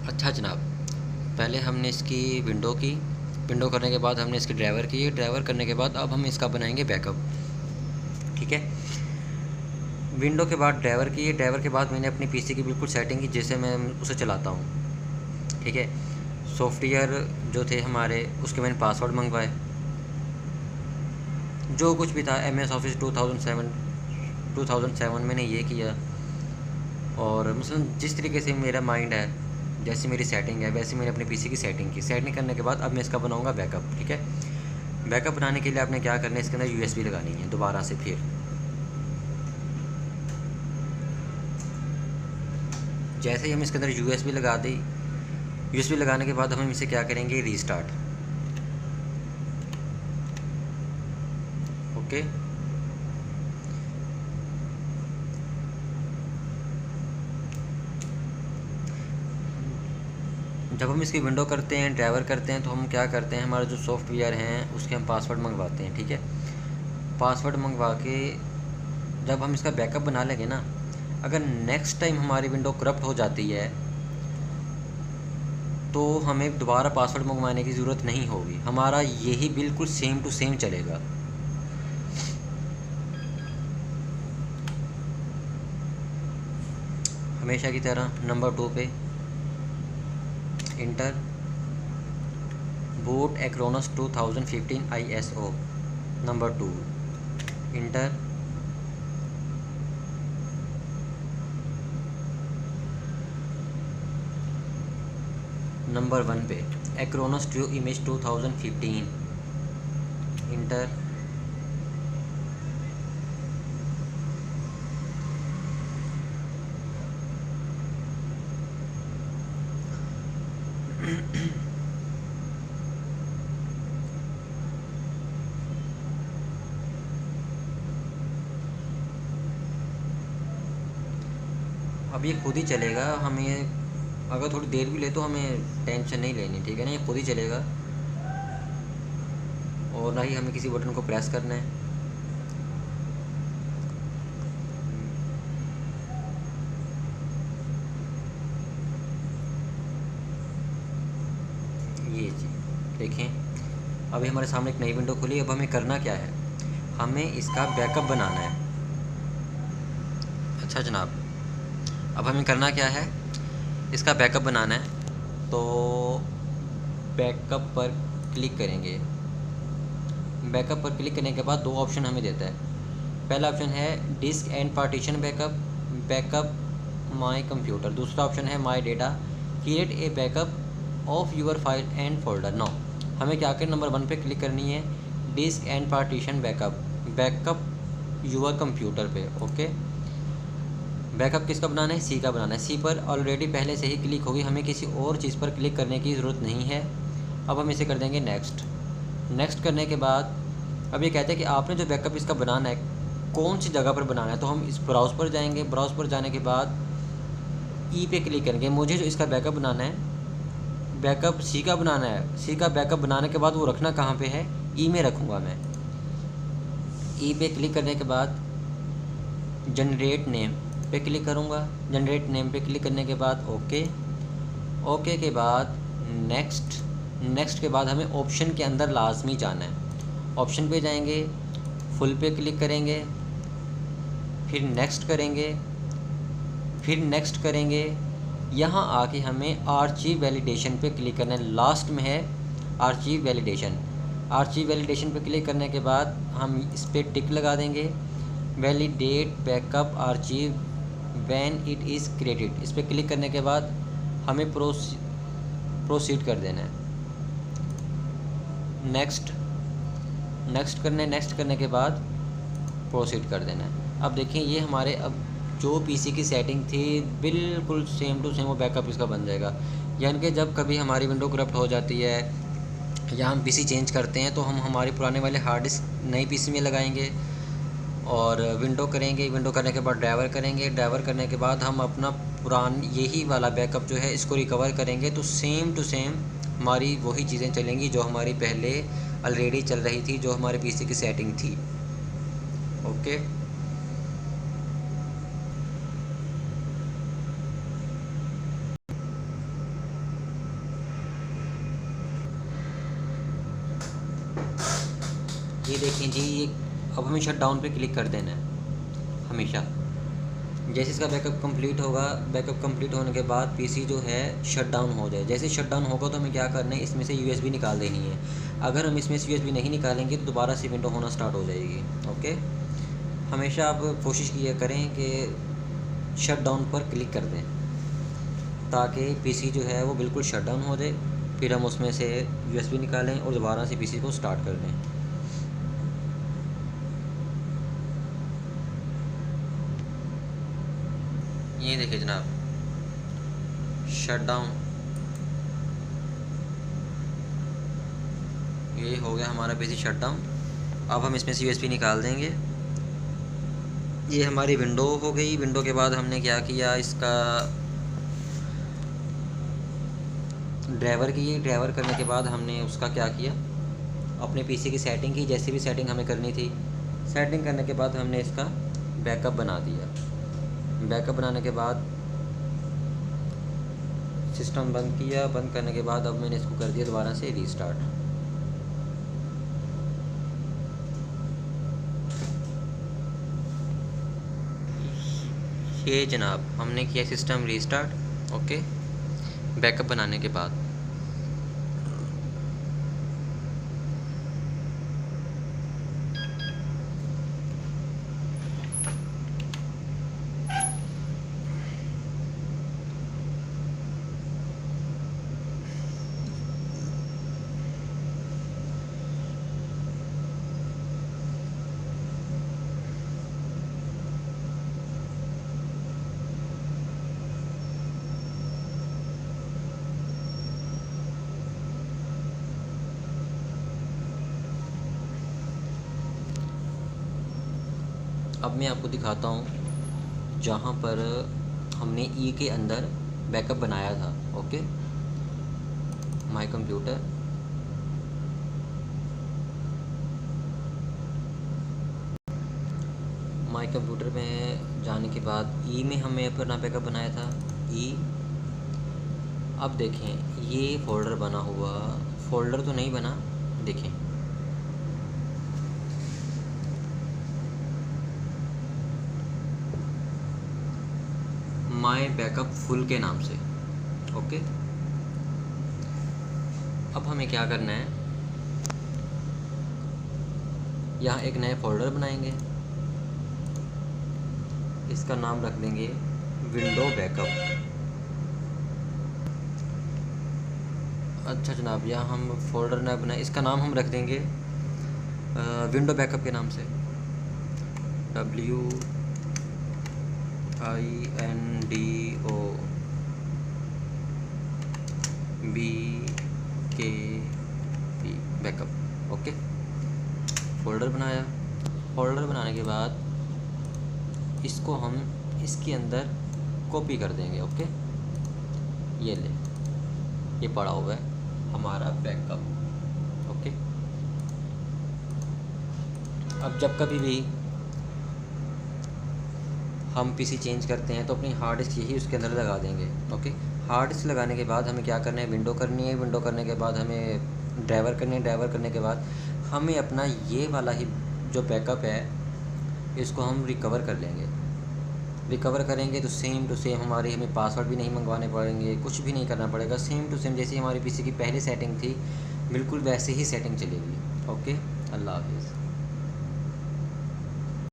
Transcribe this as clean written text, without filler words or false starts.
अच्छा जनाब, पहले हमने इसकी विंडो करने के बाद हमने इसकी ड्राइवर करने के बाद अब हम इसका बनाएंगे बैकअप। ठीक है, विंडो के बाद ड्राइवर के बाद मैंने अपनी पीसी की बिल्कुल सेटिंग की जैसे मैं उसे चलाता हूँ। ठीक है, सॉफ्टवेयर जो थे हमारे उसके मैंने पासवर्ड मंगवाए, जो कुछ भी था MS ऑफिस 2007 मैंने ये किया। और मतलब जिस तरीके से मेरा माइंड है, जैसी मेरी सेटिंग है वैसे मैंने अपनी पीसी की सेटिंग करने के बाद अब मैं इसका बनाऊंगा बैकअप। ठीक है, बैकअप बनाने के लिए आपने क्या करना है, इसके अंदर USB लगानी है दोबारा से। फिर जैसे ही हम इसके अंदर USB लगा दी, USB लगाने के बाद हम इसे क्या करेंगे, रीस्टार्ट। ओके, जब हम इसकी विंडो करते हैं, ड्राइवर करते हैं, तो हम क्या करते हैं, हमारे जो सॉफ्टवेयर हैं उसके हम पासवर्ड मंगवाते हैं। ठीक है, पासवर्ड मंगवा के जब हम इसका बैकअप बना लेंगे ना, अगर नेक्स्ट टाइम हमारी विंडो करप्ट हो जाती है तो हमें दोबारा पासवर्ड मंगवाने की ज़रूरत नहीं होगी, हमारा यही बिल्कुल सेम टू सेम चलेगा। हमेशा की तरह नंबर 2 पे inter boot Acronis 2015 ISO number 2 inter. Number 1 पे एक्रोनस ट्रू इमेज 2015 इंटर। अब ये खुद ही चलेगा, हमें अगर थोड़ी देर भी ले तो हमें टेंशन नहीं लेनी। ठीक है ना, ये खुद ही चलेगा और ना ही हमें किसी बटन को प्रेस करना है। ये जी देखें, अभी हमारे सामने एक नई विंडो खुली। अब हमें करना क्या है, हमें इसका बैकअप बनाना है। अच्छा जनाब, अब हमें करना क्या है, इसका बैकअप बनाना है। तो बैकअप पर क्लिक करेंगे। बैकअप पर क्लिक करने के बाद दो ऑप्शन हमें देता है। पहला ऑप्शन है disk and partition backup my computer. दूसरा ऑप्शन है my data, create a backup of your file and folder. No, हमें क्या करें, नंबर 1 पे क्लिक करनी है, disk and partition backup your computer पे। ओके, बैकअप किसका बनाना है, सी का बनाना है। सी पर ऑलरेडी पहले से ही क्लिक होगी, हमें किसी और चीज़ पर क्लिक करने की ज़रूरत नहीं है। अब हम इसे कर देंगे नेक्स्ट करने के बाद अब ये कहते हैं कि आपने जो बैकअप इसका बनाना है कौन सी जगह पर बनाना है। तो हम इस ब्राउज़ पर जाएंगे, ब्राउज़ पर जाने के बाद ई पे क्लिक करेंगे। मुझे जो इसका बैकअप बनाना है, बैकअप सी का बनाना है। सी का बैकअप बनाने के बाद वो रखना कहाँ पे है, ई में रखूँगा मैं। ई पे क्लिक करने के बाद जनरेट नेम पे क्लिक करूँगा। जनरेट नेम पे क्लिक करने के बाद ओके के बाद नेक्स्ट के बाद हमें ऑप्शन के अंदर लाजमी जाना है। ऑप्शन पे जाएंगे, फुल पे क्लिक करेंगे, फिर नेक्स्ट करेंगे। यहाँ आके हमें आर्चीव वैलिडेशन पे क्लिक करना है। लास्ट में है आर्चीव वैलिडेशन पे क्लिक करने के बाद हम इस पर टिक लगा देंगे। Validate backup archive when it is created, इस पर क्लिक करने के बाद हमें प्रोसीड कर देना है। नेक्स्ट करने के बाद प्रोसीड कर देना है। अब देखें, ये हमारे अब जो पीसी की सेटिंग थी बिल्कुल सेम टू सेम वो बैकअप इसका बन जाएगा। यानी कि जब कभी हमारी विंडो करप्ट हो जाती है या हम पीसी चेंज करते हैं तो हम हमारे पुराने वाले हार्ड डिस्क नई पीसी में लगाएंगे और विंडो करेंगे। विंडो करने के बाद ड्राइवर करने के बाद हम अपना यही वाला बैकअप जो है इसको रिकवर करेंगे। तो सेम टू सेम हमारी वही चीज़ें चलेंगी जो हमारी पहले ऑलरेडी चल रही थी, जो हमारे पीसी की सेटिंग थी। ओके, ये देखें जी, ये अब हमें शट डाउन पे क्लिक कर देना है हमेशा। जैसे इसका बैकअप कंप्लीट होगा, बैकअप कंप्लीट होने के बाद पीसी जो है शट डाउन हो जाए, जैसे शट डाउन होगा तो हमें क्या करना है, इसमें से यूएसबी निकाल देनी है। अगर हम इसमें से यूएसबी नहीं निकालेंगे तो दोबारा से विंडो होना स्टार्ट हो जाएगी। ओके, हमेशा आप कोशिश किया करें कि शट डाउन पर क्लिक कर दें ताकि पीसी जो है वो बिल्कुल शट डाउन हो जाए, फिर हम उसमें से यूएसबी निकालें और दोबारा से पीसी को स्टार्ट कर दें। ये देखिए जनाब, शट डाउन, ये हो गया हमारा पीसी शट डाउन। अब हम इसमें से यूएसबी निकाल देंगे। ये हमारी विंडो हो गई। विंडो के बाद हमने क्या किया, इसका ड्राइवर की, ड्राइवर करने के बाद हमने उसका क्या किया, अपने पीसी की सेटिंग की, जैसी भी सेटिंग हमें करनी थी। सेटिंग करने के बाद हमने इसका बैकअप बना दिया। बैकअप बनाने के बाद सिस्टम बंद किया। बंद करने के बाद अब मैंने इसको कर दिया दोबारा से रीस्टार्ट। ये जनाब हमने किया सिस्टम रीस्टार्ट। ओके, बैकअप बनाने के बाद अब मैं आपको दिखाता हूँ जहाँ पर हमने ई के अंदर बैकअप बनाया था। Okay, my computer, my computer में जाने के बाद ई में हमने अपना बैकअप बनाया था। ई, अब देखें ये फ़ोल्डर बना हुआ, फ़ोल्डर तो नहीं बना, देखें माय बैकअप फुल के नाम से। ओके, अब हमें क्या करना है, यहाँ एक नया फ़ोल्डर बनाएंगे, इसका नाम रख देंगे विंडो बैकअप। अच्छा जनाब, यहाँ हम फ़ोल्डर ना बनाए, इसका नाम हम रख देंगे विंडो बैकअप के नाम से, WINDOBKP बैकअप। ओके, फ़ोल्डर बनाया। फ़ोल्डर बनाने के बाद इसको हम इसके अंदर कॉपी कर देंगे। ओके, ये ले, ये पड़ा हुआ है हमारा बैकअप। ओके, अब जब कभी भी हम पीसी चेंज करते हैं तो अपनी हार्ड डिस्क यही उसके अंदर लगा देंगे। ओके, हार्ड डिस्क लगाने के बाद हमें क्या करना है, विंडो करनी है। विंडो करने के बाद हमें ड्राइवर करनी है। ड्राइवर करने के बाद हमें अपना ये वाला ही जो बैकअप है इसको हम रिकवर कर लेंगे। रिकवर करेंगे तो सेम टू सेम हमारी, हमें पासवर्ड भी नहीं मंगवाने पड़ेंगे, कुछ भी नहीं करना पड़ेगा। सेम टू सेम जैसी हमारी पीसी की पहली सेटिंग थी बिल्कुल वैसे ही सेटिंग चलेगी। ओके, अल्लाह हाफिज़।